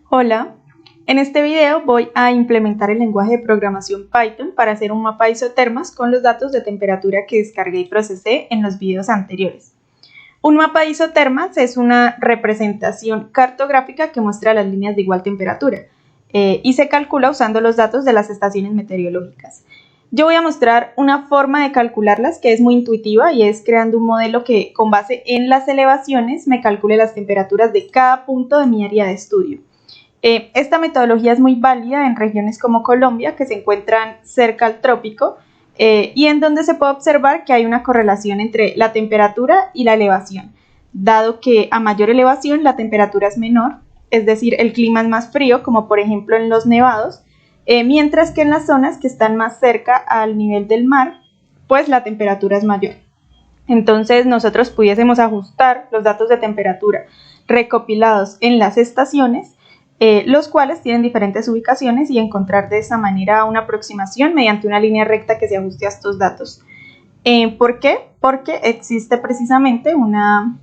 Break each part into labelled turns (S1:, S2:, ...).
S1: Hola, en este video voy a implementar el lenguaje de programación Python para hacer un mapa isotermas con los datos de temperatura que descargué y procesé en los videos anteriores. Un mapa isotermas es una representación cartográfica que muestra las líneas de igual temperatura y se calcula usando los datos de las estaciones meteorológicas. Yo voy a mostrar una forma de calcularlas que es muy intuitiva y es creando un modelo que con base en las elevaciones me calcule las temperaturas de cada punto de mi área de estudio. Esta metodología es muy válida en regiones como Colombia, que se encuentran cerca al trópico y en donde se puede observar que hay una correlación entre la temperatura y la elevación, dado que a mayor elevación la temperatura es menor, es decir, el clima es más frío, como por ejemplo en los nevados, mientras que en las zonas que están más cerca al nivel del mar, pues la temperatura es mayor. Entonces nosotros pudiésemos ajustar los datos de temperatura recopilados en las estaciones, los cuales tienen diferentes ubicaciones y encontrar de esa manera una aproximación mediante una línea recta que se ajuste a estos datos. ¿Por qué? Porque existe precisamente una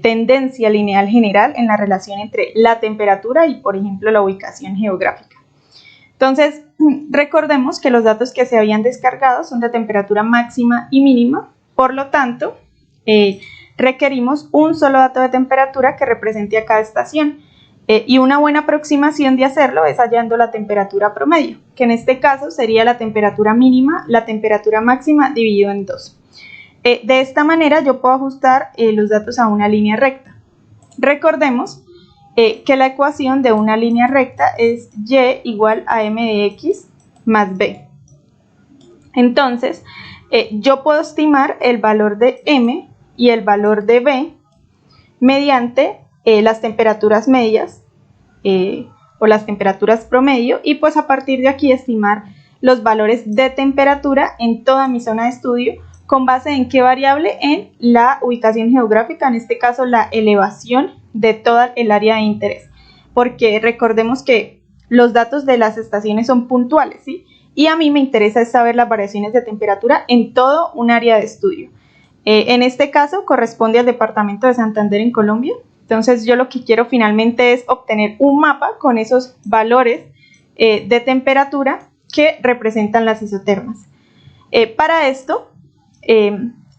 S1: tendencia lineal general en la relación entre la temperatura y, por ejemplo, la ubicación geográfica. Entonces, recordemos que los datos que se habían descargado son de temperatura máxima y mínima, por lo tanto, requerimos un solo dato de temperatura que represente a cada estación. Y una buena aproximación de hacerlo es hallando la temperatura promedio, que en este caso sería la temperatura mínima, la temperatura máxima dividido en 2. De esta manera yo puedo ajustar los datos a una línea recta. Recordemos que la ecuación de una línea recta es y igual a m de x más b. Entonces, yo puedo estimar el valor de m y el valor de b mediante las temperaturas medias o las temperaturas promedio y pues a partir de aquí estimar los valores de temperatura en toda mi zona de estudio con base en qué variable, en la ubicación geográfica, en este caso la elevación de toda el área de interés, porque recordemos que los datos de las estaciones son puntuales, ¿sí? Y a mí me interesa saber las variaciones de temperatura en todo un área de estudio. En este caso corresponde al departamento de Santander en Colombia. Entonces yo lo que quiero finalmente es obtener un mapa con esos valores de temperatura que representan las isotermas. Para esto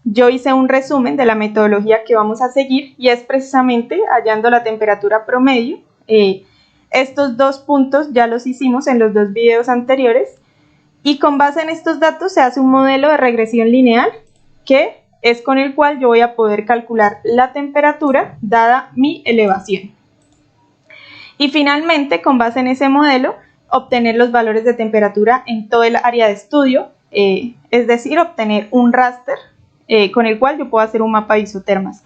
S1: yo hice un resumen de la metodología que vamos a seguir y es precisamente hallando la temperatura promedio. Estos dos puntos ya los hicimos en los dos videos anteriores y con base en estos datos se hace un modelo de regresión lineal que es con el cual yo voy a poder calcular la temperatura dada mi elevación. Y finalmente, con base en ese modelo, obtener los valores de temperatura en todo el área de estudio, es decir, obtener un raster con el cual yo puedo hacer un mapa de isotermas.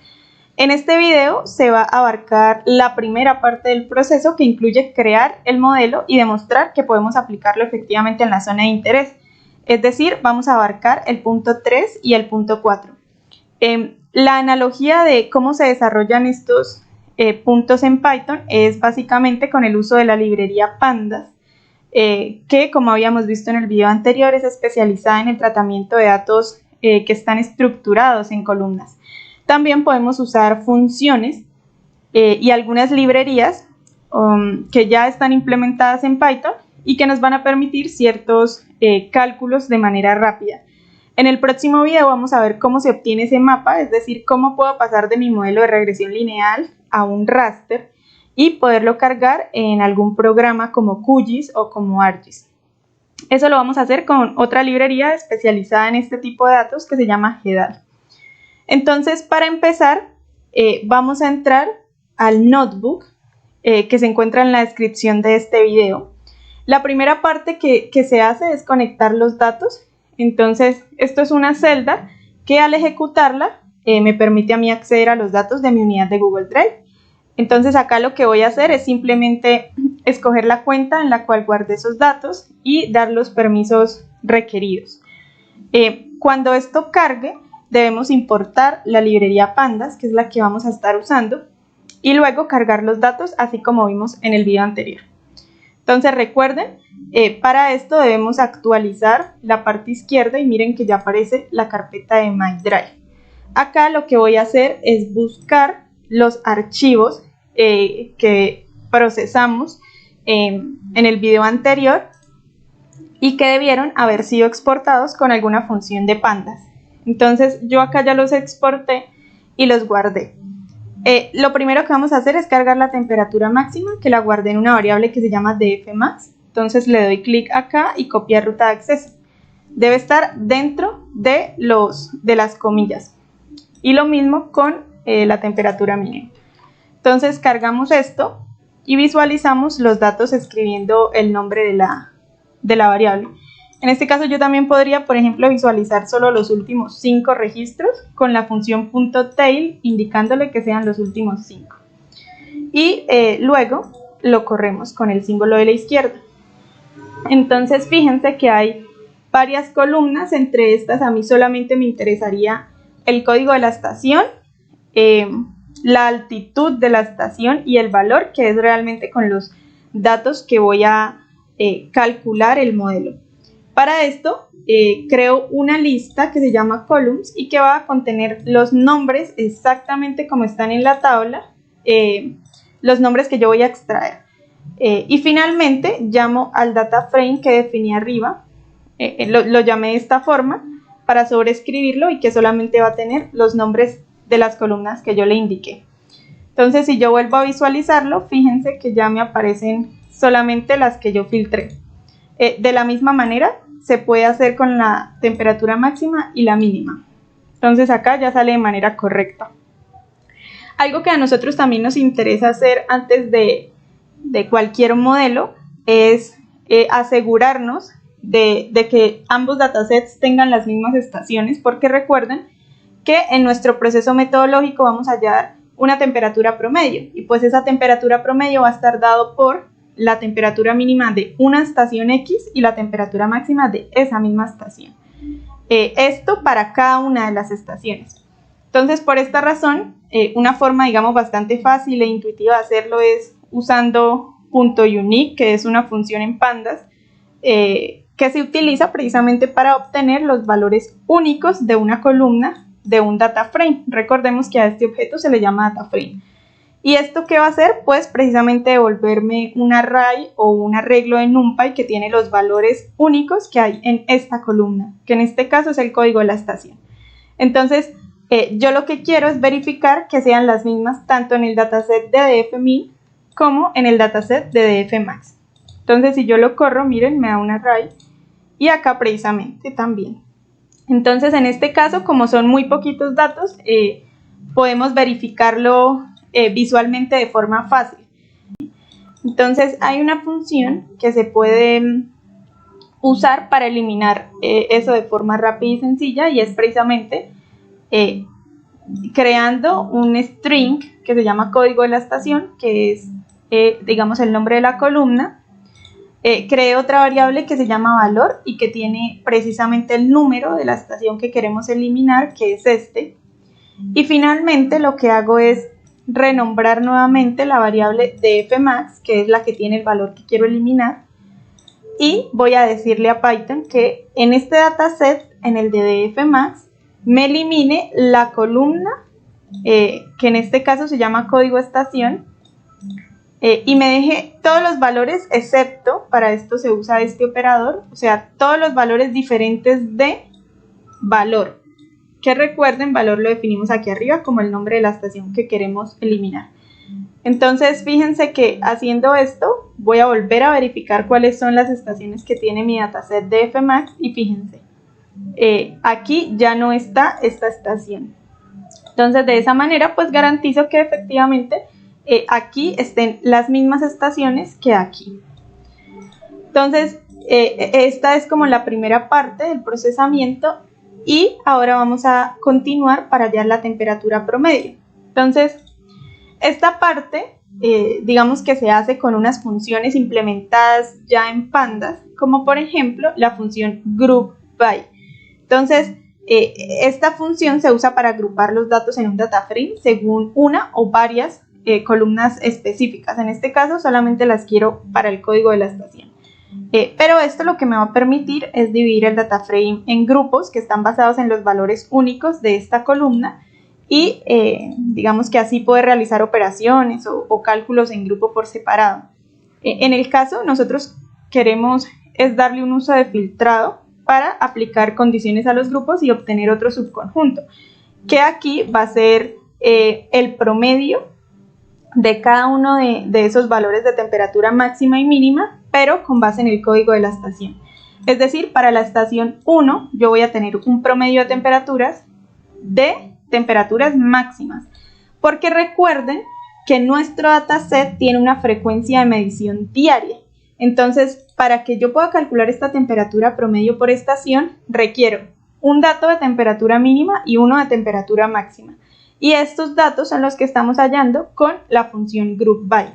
S1: En este video se va a abarcar la primera parte del proceso que incluye crear el modelo y demostrar que podemos aplicarlo efectivamente en la zona de interés. Es decir, vamos a abarcar el punto 3 y el punto 4. La analogía de cómo se desarrollan estos puntos en Python es básicamente con el uso de la librería Pandas, que como habíamos visto en el video anterior es especializada en el tratamiento de datos que están estructurados en columnas. También podemos usar funciones y algunas librerías que ya están implementadas en Python y que nos van a permitir ciertos cálculos de manera rápida. En el próximo video vamos a ver cómo se obtiene ese mapa, es decir, cómo puedo pasar de mi modelo de regresión lineal a un raster y poderlo cargar en algún programa como QGIS o como ArcGIS. Eso lo vamos a hacer con otra librería especializada en este tipo de datos que se llama GEDAL. Entonces, para empezar, vamos a entrar al notebook que se encuentra en la descripción de este video. La primera parte que se hace es conectar los datos. Entonces, esto es una celda que al ejecutarla me permite a mí acceder a los datos de mi unidad de Google Drive. Entonces, acá lo que voy a hacer es simplemente escoger la cuenta en la cual guardé esos datos y dar los permisos requeridos. Cuando esto cargue, debemos importar la librería Pandas, que es la que vamos a estar usando, y luego cargar los datos, así como vimos en el video anterior. Entonces, recuerden, para esto debemos actualizar la parte izquierda y miren que ya aparece la carpeta de My Drive. Acá lo que voy a hacer es buscar los archivos que procesamos en el video anterior y que debieron haber sido exportados con alguna función de pandas. Entonces yo acá ya los exporté y los guardé. Lo primero que vamos a hacer es cargar la temperatura máxima, que la guardé en una variable que se llama dfmax. Entonces le doy clic acá y copiar ruta de acceso. Debe estar dentro de las comillas. Y lo mismo con la temperatura mínima. Entonces cargamos esto y visualizamos los datos escribiendo el nombre de la variable. En este caso yo también podría, por ejemplo, visualizar solo los últimos 5 registros con la función .tail indicándole que sean los últimos 5. Y luego lo corremos con el símbolo de la izquierda. Entonces fíjense que hay varias columnas, entre estas a mí solamente me interesaría el código de la estación, la altitud de la estación y el valor, que es realmente con los datos que voy a calcular el modelo. Para esto creo una lista que se llama columns y que va a contener los nombres exactamente como están en la tabla, los nombres que yo voy a extraer. Y finalmente llamo al data frame que definí arriba, lo llamé de esta forma para sobreescribirlo y que solamente va a tener los nombres de las columnas que yo le indiqué. Entonces si yo vuelvo a visualizarlo, fíjense que ya me aparecen solamente las que yo filtré. De la misma manera se puede hacer con la temperatura máxima y la mínima. Entonces acá ya sale de manera correcta. Algo que a nosotros también nos interesa hacer antes de cualquier modelo es asegurarnos de que ambos datasets tengan las mismas estaciones, porque recuerden que en nuestro proceso metodológico vamos a hallar una temperatura promedio y pues esa temperatura promedio va a estar dado por la temperatura mínima de una estación X y la temperatura máxima de esa misma estación. Esto para cada una de las estaciones. Entonces, por esta razón, una forma, digamos, bastante fácil e intuitiva de hacerlo es usando .unique, que es una función en pandas, que se utiliza precisamente para obtener los valores únicos de una columna de un data frame. Recordemos que a este objeto se le llama data frame. ¿Y esto qué va a hacer? Pues precisamente devolverme un array o un arreglo de NumPy que tiene los valores únicos que hay en esta columna, que en este caso es el código de la estación. Entonces, yo lo que quiero es verificar que sean las mismas tanto en el dataset de dfmin como en el dataset de dfmax. Entonces, si yo lo corro, miren, me da un array y acá precisamente también. Entonces, en este caso, como son muy poquitos datos, podemos verificarlo visualmente de forma fácil. Entonces hay una función que se puede usar para eliminar eso de forma rápida y sencilla, y es precisamente creando un string que se llama código de la estación, que es digamos el nombre de la columna. Creé otra variable que se llama valor y que tiene precisamente el número de la estación que queremos eliminar, que es este. Y finalmente lo que hago es renombrar nuevamente la variable dfmax, que es la que tiene el valor que quiero eliminar, y voy a decirle a Python que en este dataset, en el de dfmax, me elimine la columna, que en este caso se llama código estación, y me deje todos los valores excepto, para esto se usa este operador, o sea, todos los valores diferentes de valor. Que recuerden, valor lo definimos aquí arriba como el nombre de la estación que queremos eliminar. Entonces, fíjense que haciendo esto, voy a volver a verificar cuáles son las estaciones que tiene mi dataset de dfmax y fíjense, aquí ya no está esta estación. Entonces, de esa manera, pues garantizo que efectivamente aquí estén las mismas estaciones que aquí. Entonces, esta es como la primera parte del procesamiento. Y ahora vamos a continuar para hallar la temperatura promedio. Entonces, esta parte, digamos que se hace con unas funciones implementadas ya en pandas, como por ejemplo la función groupBy. Entonces, esta función se usa para agrupar los datos en un data frame según una o varias columnas específicas. En este caso, solamente las quiero para el código de la estación. Pero esto lo que me va a permitir es dividir el data frame en grupos que están basados en los valores únicos de esta columna y digamos que así poder realizar operaciones o cálculos en grupo por separado. En el caso, nosotros queremos es darle un uso de filtrado para aplicar condiciones a los grupos y obtener otro subconjunto, que aquí va a ser el promedio de cada uno de esos valores de temperatura máxima y mínima, pero con base en el código de la estación. Es decir, para la estación 1 yo voy a tener un promedio de temperaturas máximas, porque recuerden que nuestro dataset tiene una frecuencia de medición diaria. Entonces, para que yo pueda calcular esta temperatura promedio por estación, requiero un dato de temperatura mínima y uno de temperatura máxima. Y estos datos son los que estamos hallando con la función groupBy.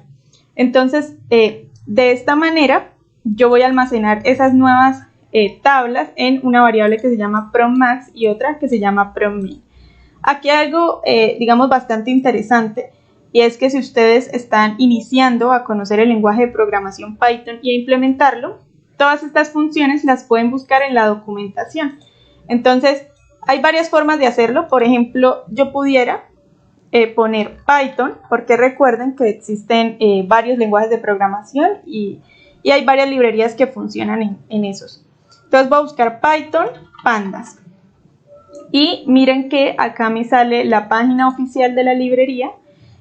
S1: Entonces, de esta manera, yo voy a almacenar esas nuevas tablas en una variable que se llama promMax y otra que se llama promMin. Aquí hay algo, digamos, bastante interesante, y es que si ustedes están iniciando a conocer el lenguaje de programación Python y a implementarlo, todas estas funciones las pueden buscar en la documentación. Entonces, hay varias formas de hacerlo. Por ejemplo, yo pudiera poner Python, porque recuerden que existen varios lenguajes de programación y hay varias librerías que funcionan en esos. Entonces voy a buscar Python pandas. Y miren que acá me sale la página oficial de la librería.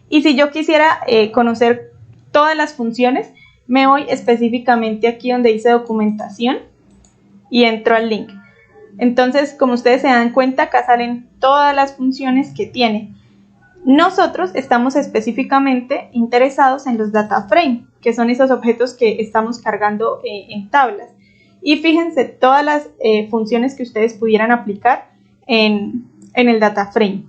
S1: Y si yo quisiera conocer todas las funciones, me voy específicamente aquí donde dice documentación y entro al link. Entonces, como ustedes se dan cuenta, acá salen todas las funciones que tiene. Nosotros estamos específicamente interesados en los data frame, que son esos objetos que estamos cargando en tablas. Y fíjense todas las funciones que ustedes pudieran aplicar en el data frame.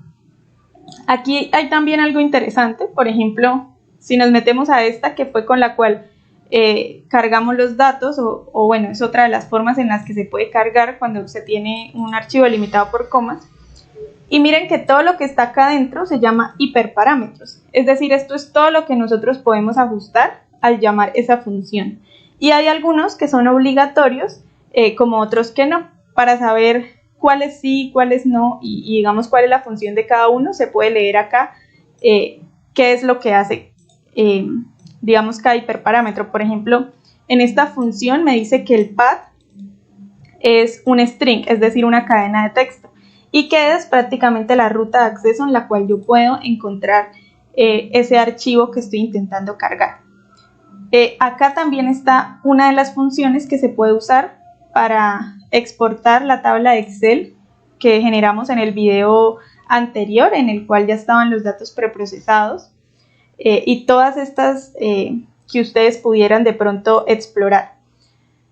S1: Aquí hay también algo interesante. Por ejemplo, si nos metemos a esta, que fue con la cual cargamos los datos, o bueno, es otra de las formas en las que se puede cargar cuando se tiene un archivo delimitado por comas. Y miren que todo lo que está acá adentro se llama hiperparámetros. Es decir, esto es todo lo que nosotros podemos ajustar al llamar esa función. Y hay algunos que son obligatorios, como otros que no. Para saber cuáles sí, cuáles no, y digamos cuál es la función de cada uno, se puede leer acá qué es lo que hace, digamos, cada hiperparámetro. Por ejemplo, en esta función me dice que el path es un string, es decir, una cadena de texto, y que es prácticamente la ruta de acceso en la cual yo puedo encontrar ese archivo que estoy intentando cargar. Acá también está una de las funciones que se puede usar para exportar la tabla de Excel que generamos en el video anterior, en el cual ya estaban los datos preprocesados, y todas estas que ustedes pudieran de pronto explorar.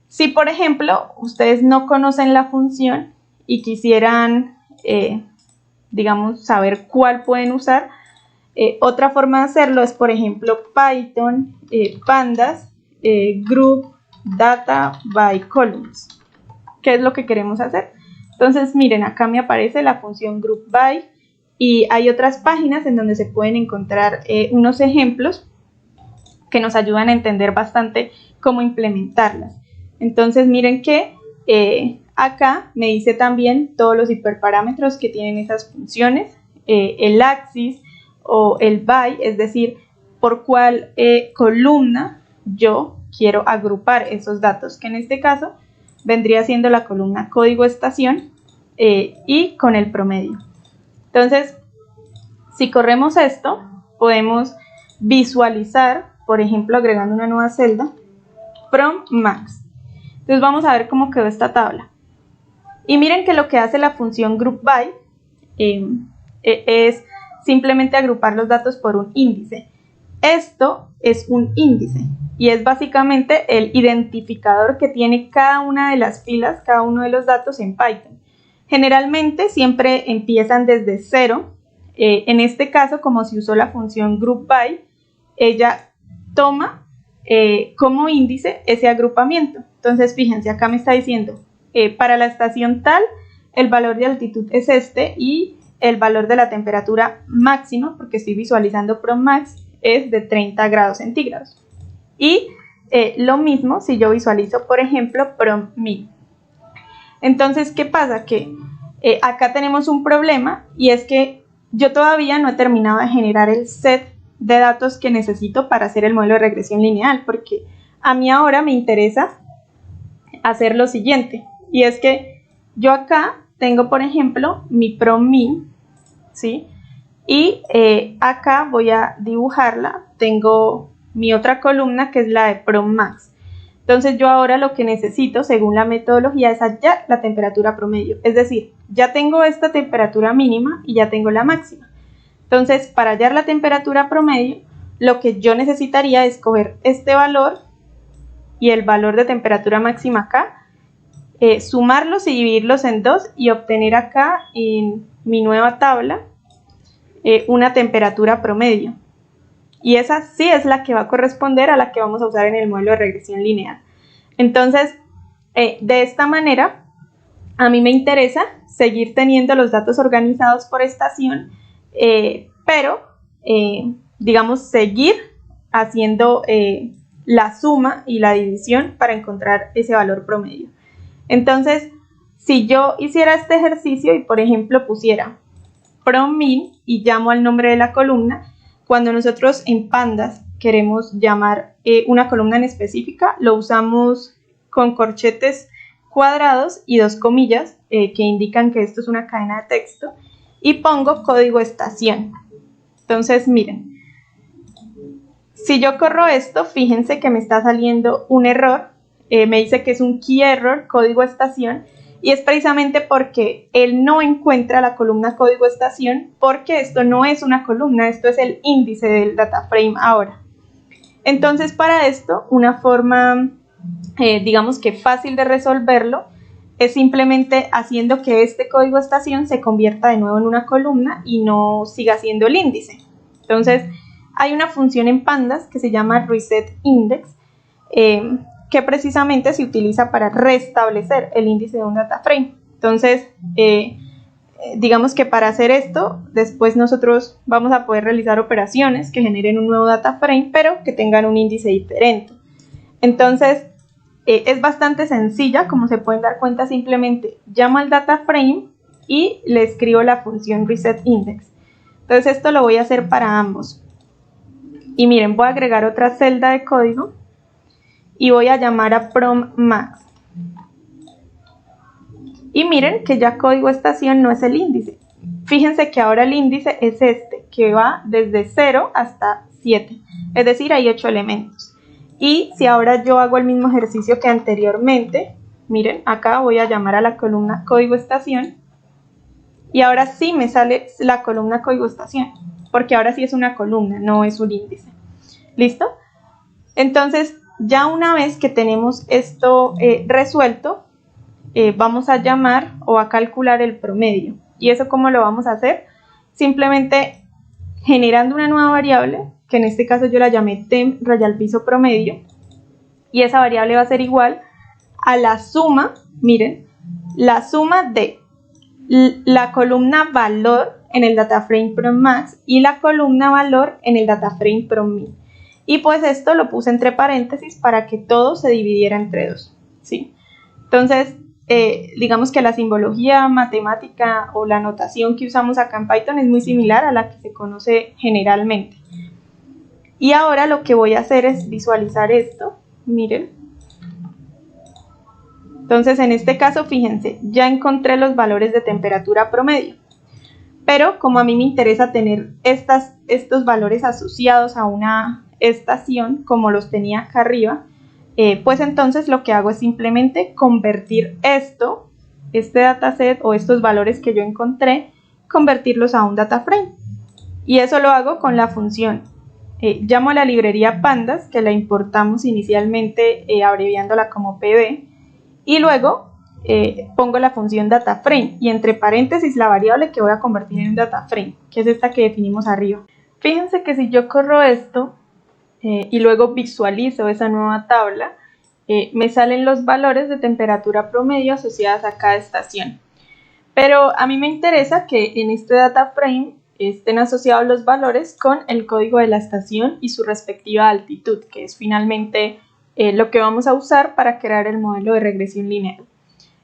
S1: Si, por ejemplo, ustedes no conocen la función y quisieran, digamos, saber cuál pueden usar, otra forma de hacerlo es, por ejemplo, Python pandas group data by columns. ¿Qué es lo que queremos hacer? Entonces, miren, acá me aparece la función group by, y hay otras páginas en donde se pueden encontrar unos ejemplos que nos ayudan a entender bastante cómo implementarlas. Entonces, miren que acá me dice también todos los hiperparámetros que tienen esas funciones, el axis o el by, es decir, por cuál columna yo quiero agrupar esos datos, que en este caso vendría siendo la columna código estación y con el promedio. Entonces, si corremos esto, podemos visualizar, por ejemplo, agregando una nueva celda, promMax. Entonces vamos a ver cómo quedó esta tabla. Y miren que lo que hace la función groupBy es simplemente agrupar los datos por un índice. Esto es un índice y es básicamente el identificador que tiene cada una de las filas, cada uno de los datos en Python. Generalmente siempre empiezan desde 0. En este caso, como se usó la función groupBy, ella toma como índice ese agrupamiento. Entonces, fíjense, acá me está diciendo, para la estación tal, el valor de altitud es este y el valor de la temperatura máxima, porque estoy visualizando promMax, es de 30 grados centígrados. Y lo mismo si yo visualizo, por ejemplo, promMin. Entonces, ¿qué pasa? Que acá tenemos un problema, y es que yo todavía no he terminado de generar el set de datos que necesito para hacer el modelo de regresión lineal, porque a mí ahora me interesa hacer lo siguiente, y es que yo acá tengo, por ejemplo, mi PROM-MIN, ¿sí? Y acá voy a dibujarla, tengo mi otra columna que es la de PROM-MAX. Entonces yo ahora lo que necesito, según la metodología, es hallar la temperatura promedio. Es decir, ya tengo esta temperatura mínima y ya tengo la máxima. Entonces, para hallar la temperatura promedio, lo que yo necesitaría es coger este valor y el valor de temperatura máxima acá, sumarlos y dividirlos en 2 y obtener acá en mi nueva tabla una temperatura promedio. Y esa sí es la que va a corresponder a la que vamos a usar en el modelo de regresión lineal. Entonces, de esta manera, a mí me interesa seguir teniendo los datos organizados por estación, pero, digamos, seguir haciendo la suma y la división para encontrar ese valor promedio. Entonces, si yo hiciera este ejercicio y, por ejemplo, pusiera PROM-MIN y llamo al nombre de la columna, cuando nosotros en Pandas queremos llamar una columna en específica, lo usamos con corchetes cuadrados y 2 comillas que indican que esto es una cadena de texto, y pongo código estación. Entonces, miren, si yo corro esto, fíjense que me está saliendo un error, me dice que es un key error, código estación, y es precisamente porque él no encuentra la columna código estación, porque esto no es una columna, esto es el índice del data frame ahora. Entonces, para esto, una forma, digamos que fácil de resolverlo, es simplemente haciendo que este código estación se convierta de nuevo en una columna y no siga siendo el índice. Entonces, hay una función en Pandas que se llama resetIndex, que precisamente se utiliza para restablecer el índice de un data frame. Entonces, digamos que para hacer esto, después nosotros vamos a poder realizar operaciones que generen un nuevo data frame, pero que tengan un índice diferente. Entonces, es bastante sencilla, como se pueden dar cuenta, simplemente llamo al data frame y le escribo la función resetIndex. Entonces, esto lo voy a hacer para ambos. Y miren, voy a agregar otra celda de código y voy a llamar a PROM-MAX. Y miren que ya código estación no es el índice. Fíjense que ahora el índice es este, que va desde 0 hasta 7. Es decir, hay 8 elementos. Y si ahora yo hago el mismo ejercicio que anteriormente, miren, acá voy a llamar a la columna código estación. Y ahora sí me sale la columna código estación, porque ahora sí es una columna, no es un índice. ¿Listo? Entonces, ya una vez que tenemos esto resuelto, vamos a llamar o a calcular el promedio. ¿Y eso cómo lo vamos a hacer? Simplemente generando una nueva variable, que en este caso yo la llamé temp rayal piso promedio, y esa variable va a ser igual a la suma, miren, la suma de la columna valor en el data frame PROM-MAX y la columna valor en el data frame PROM-MIN. Y pues esto lo puse entre paréntesis para que todo se dividiera entre 2, ¿sí? Entonces, digamos que la simbología matemática o la notación que usamos acá en Python es muy similar a la que se conoce generalmente. Y ahora lo que voy a hacer es visualizar esto, miren. Entonces, en este caso, fíjense, ya encontré los valores de temperatura promedio. Pero como a mí me interesa tener estos valores asociados a una estación, como los tenía acá arriba, pues entonces lo que hago es simplemente convertir este dataset o estos valores que yo encontré, convertirlos a un data frame. Y eso lo hago con la función. Llamo a la librería Pandas, que la importamos inicialmente abreviándola como pb, y luego pongo la función DataFrame y entre paréntesis la variable que voy a convertir en un DataFrame, que es esta que definimos arriba. Fíjense que si yo corro esto y luego visualizo esa nueva tabla, me salen los valores de temperatura promedio asociadas a cada estación. Pero a mí me interesa que en este DataFrame estén asociados los valores con el código de la estación y su respectiva altitud, que es finalmente lo que vamos a usar para crear el modelo de regresión lineal.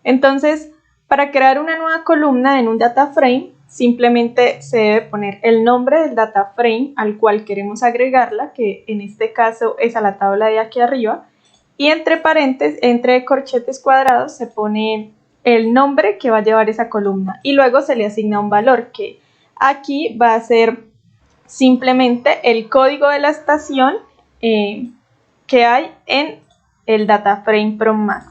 S1: Entonces, para crear una nueva columna en un data frame, simplemente se debe poner el nombre del data frame al cual queremos agregarla, que en este caso es a la tabla de aquí arriba, y entre paréntesis, entre corchetes cuadrados, se pone el nombre que va a llevar esa columna y luego se le asigna un valor que aquí va a ser simplemente el código de la estación que hay en el data frame PROM-MAX.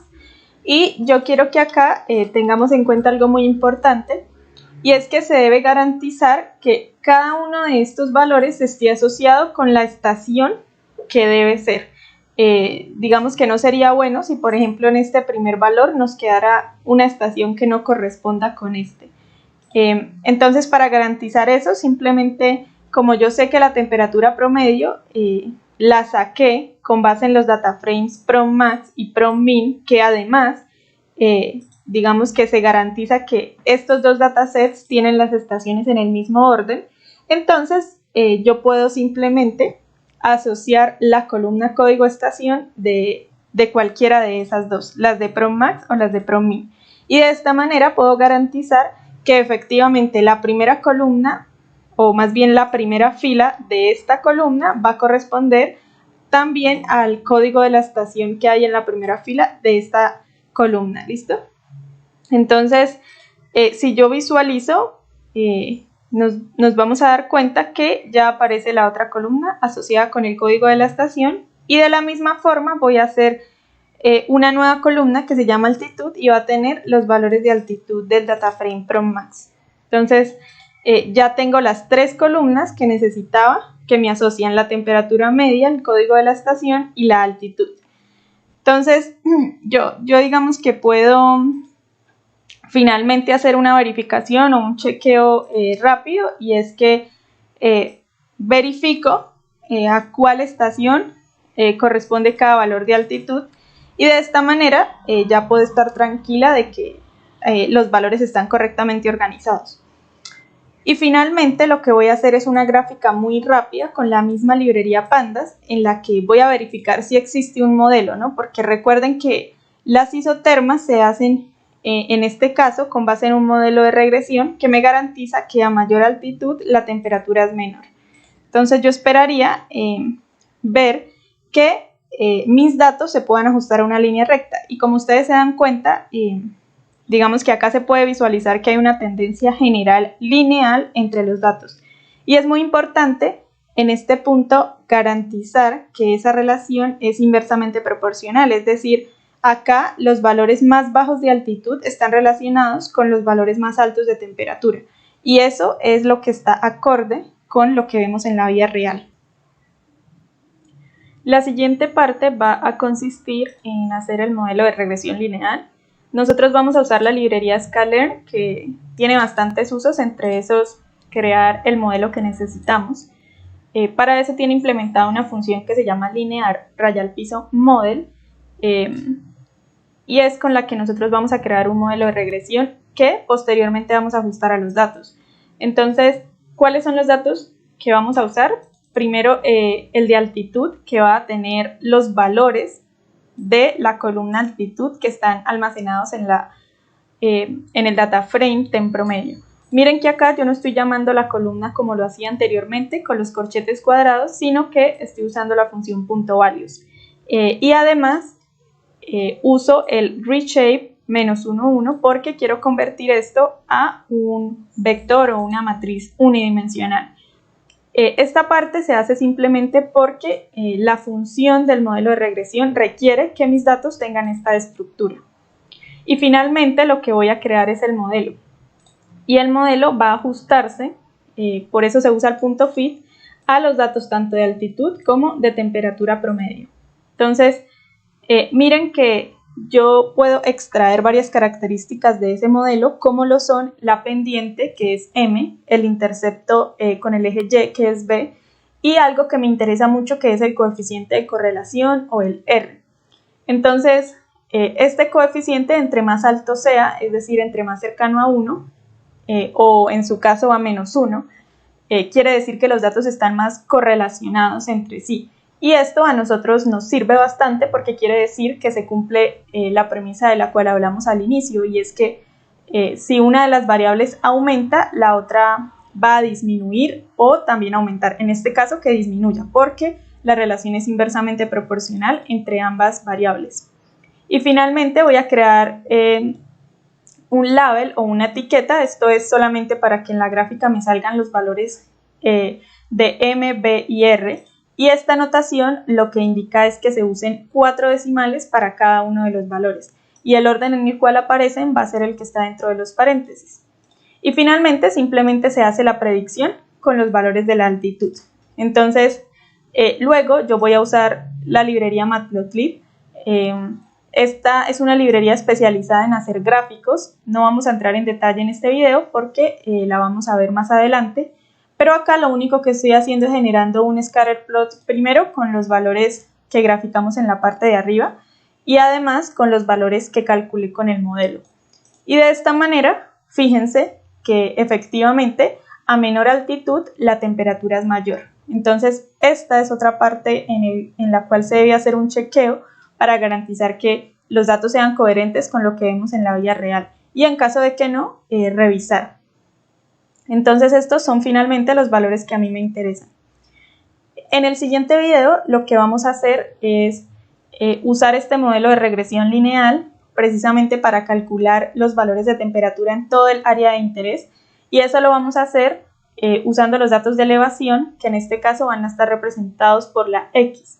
S1: Y yo quiero que acá tengamos en cuenta algo muy importante, y es que se debe garantizar que cada uno de estos valores esté asociado con la estación que debe ser. Digamos que no sería bueno si, por ejemplo, en este primer valor nos quedara una estación que no corresponda con este. Entonces, para garantizar eso, simplemente, como yo sé que la temperatura promedio la saqué con base en los data frames PROM-MAX y PROM-MIN, que además, digamos que se garantiza que estos dos datasets tienen las estaciones en el mismo orden, entonces yo puedo simplemente asociar la columna código estación de cualquiera de esas dos, las de PROM-MAX o las de PROM-MIN. Y de esta manera puedo garantizar que efectivamente la primera columna, o más bien la primera fila de esta columna, va a corresponder también al código de la estación que hay en la primera fila de esta columna. ¿Listo? Entonces, si yo visualizo, nos vamos a dar cuenta que ya aparece la otra columna asociada con el código de la estación, y de la misma forma voy a hacer una nueva columna que se llama altitud y va a tener los valores de altitud del data frame PROM-MAX. Entonces, ya tengo las tres columnas que necesitaba, que me asocian la temperatura media, el código de la estación y la altitud. Entonces, yo digamos que puedo finalmente hacer una verificación o un chequeo rápido, y es que verifico a cuál estación corresponde cada valor de altitud, y de esta manera ya puedo estar tranquila de que los valores están correctamente organizados. Y finalmente lo que voy a hacer es una gráfica muy rápida con la misma librería Pandas, en la que voy a verificar si existe un modelo, ¿no? Porque recuerden que las isotermas se hacen en este caso con base en un modelo de regresión que me garantiza que a mayor altitud la temperatura es menor. Entonces yo esperaría ver que mis datos se puedan ajustar a una línea recta, y como ustedes se dan cuenta, digamos que acá se puede visualizar que hay una tendencia general lineal entre los datos, y es muy importante en este punto garantizar que esa relación es inversamente proporcional, es decir, acá los valores más bajos de altitud están relacionados con los valores más altos de temperatura, y eso es lo que está acorde con lo que vemos en la vida real. La siguiente parte va a consistir en hacer el modelo de regresión lineal. Nosotros vamos a usar la librería Scalearn, que tiene bastantes usos, entre esos crear el modelo que necesitamos. Para eso tiene implementada una función que se llama linear raya piso model, y es con la que nosotros vamos a crear un modelo de regresión que posteriormente vamos a ajustar a los datos. Entonces, ¿cuáles son los datos que vamos a usar? Primero, el de altitud, que va a tener los valores de la columna altitud que están almacenados en el data frame TEM promedio. Miren que acá yo no estoy llamando la columna como lo hacía anteriormente con los corchetes cuadrados, sino que estoy usando la función .values. Y además uso el reshape -1,1 porque quiero convertir esto a un vector o una matriz unidimensional. Esta parte se hace simplemente porque la función del modelo de regresión requiere que mis datos tengan esta estructura. Y finalmente lo que voy a crear es el modelo. Y el modelo va a ajustarse, por eso se usa el punto fit, a los datos tanto de altitud como de temperatura promedio. Entonces, miren que yo puedo extraer varias características de ese modelo, como lo son la pendiente, que es M, el intercepto con el eje Y, que es B, y algo que me interesa mucho, que es el coeficiente de correlación o el R. Entonces, este coeficiente, entre más alto sea, es decir, entre más cercano a 1, o en su caso a -1, quiere decir que los datos están más correlacionados entre sí. Y esto a nosotros nos sirve bastante porque quiere decir que se cumple la premisa de la cual hablamos al inicio, y es que si una de las variables aumenta, la otra va a disminuir o también aumentar. En este caso que disminuya, porque la relación es inversamente proporcional entre ambas variables. Y finalmente voy a crear un label o una etiqueta. Esto es solamente para que en la gráfica me salgan los valores de M, B y R. Y esta notación lo que indica es que se usen 4 decimales para cada uno de los valores. Y el orden en el cual aparecen va a ser el que está dentro de los paréntesis. Y finalmente simplemente se hace la predicción con los valores de la altitud. Entonces, luego yo voy a usar la librería Matplotlib. Esta es una librería especializada en hacer gráficos. No vamos a entrar en detalle en este video porque la vamos a ver más adelante. Pero acá lo único que estoy haciendo es generando un scatterplot primero con los valores que graficamos en la parte de arriba y además con los valores que calculé con el modelo. Y de esta manera, fíjense que efectivamente a menor altitud la temperatura es mayor. Entonces esta es otra parte en la cual se debe hacer un chequeo para garantizar que los datos sean coherentes con lo que vemos en la vida real y en caso de que no, revisar. Entonces estos son finalmente los valores que a mí me interesan. En el siguiente video lo que vamos a hacer es usar este modelo de regresión lineal precisamente para calcular los valores de temperatura en todo el área de interés y eso lo vamos a hacer usando los datos de elevación que en este caso van a estar representados por la X.